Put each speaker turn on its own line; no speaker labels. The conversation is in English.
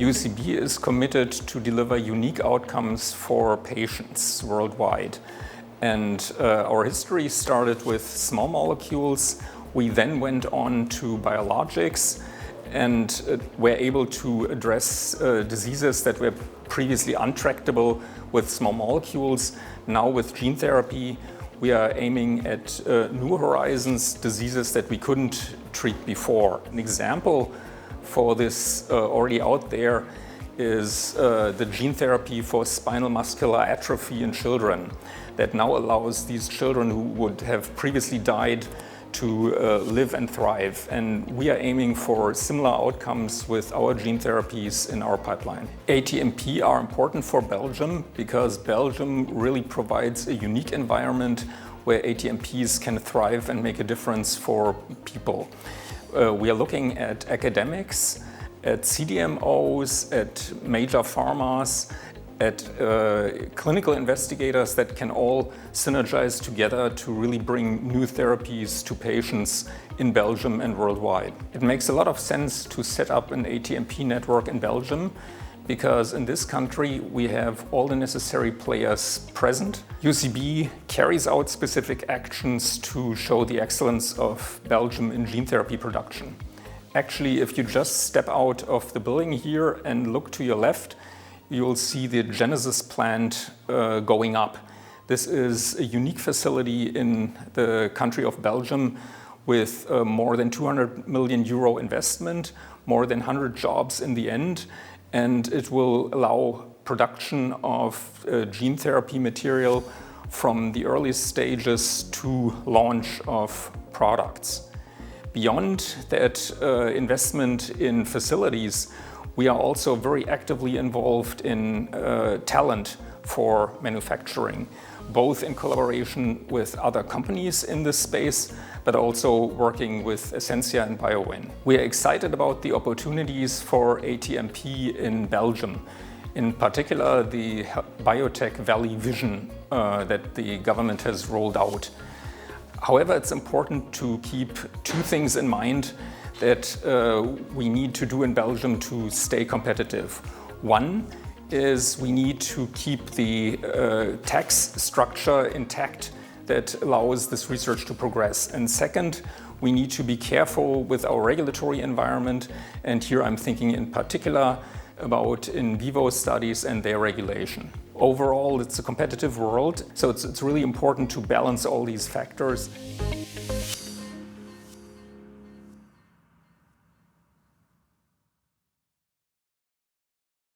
UCB is committed to deliver unique outcomes for patients worldwide. And our history started with small molecules. We then went on to biologics and were able to address diseases that were previously untractable with small molecules. Now with gene therapy, we are aiming at new horizons, diseases that we couldn't treat before. An example for this already out there is the gene therapy for spinal muscular atrophy in children that now allows these children who would have previously died to live and thrive. And we are aiming for similar outcomes with our gene therapies in our pipeline. ATMP are important for Belgium because Belgium really provides a unique environment where ATMPs can thrive and make a difference for people. We are looking at academics, at CDMOs, at major pharmas, at clinical investigators that can all synergize together to really bring new therapies to patients in Belgium and worldwide. It makes a lot of sense to set up an ATMP network in Belgium because in this country we have all the necessary players present. UCB carries out specific actions to show the excellence of Belgium in gene therapy production. Actually, if you just step out of the building here and look to your left, you'll see the Genesis plant going up. This is a unique facility in the country of Belgium with more than 200 million euro investment, more than 100 jobs in the end, and it will allow production of gene therapy material from the earliest stages to launch of products. Beyond that investment in facilities, we are also very actively involved in talent for manufacturing, both in collaboration with other companies in this space, but also working with Essentia and BioWin. We are excited about the opportunities for ATMP in Belgium, in particular the Biotech Valley vision that the government has rolled out. However, it's important to keep two things in mind that we need to do in Belgium to stay competitive. One is we need to keep the tax structure intact that allows this research to progress. And second, we need to be careful with our regulatory environment. And here I'm thinking in particular about in vivo studies and their regulation. Overall, it's a competitive world, so it's really important to balance all these factors.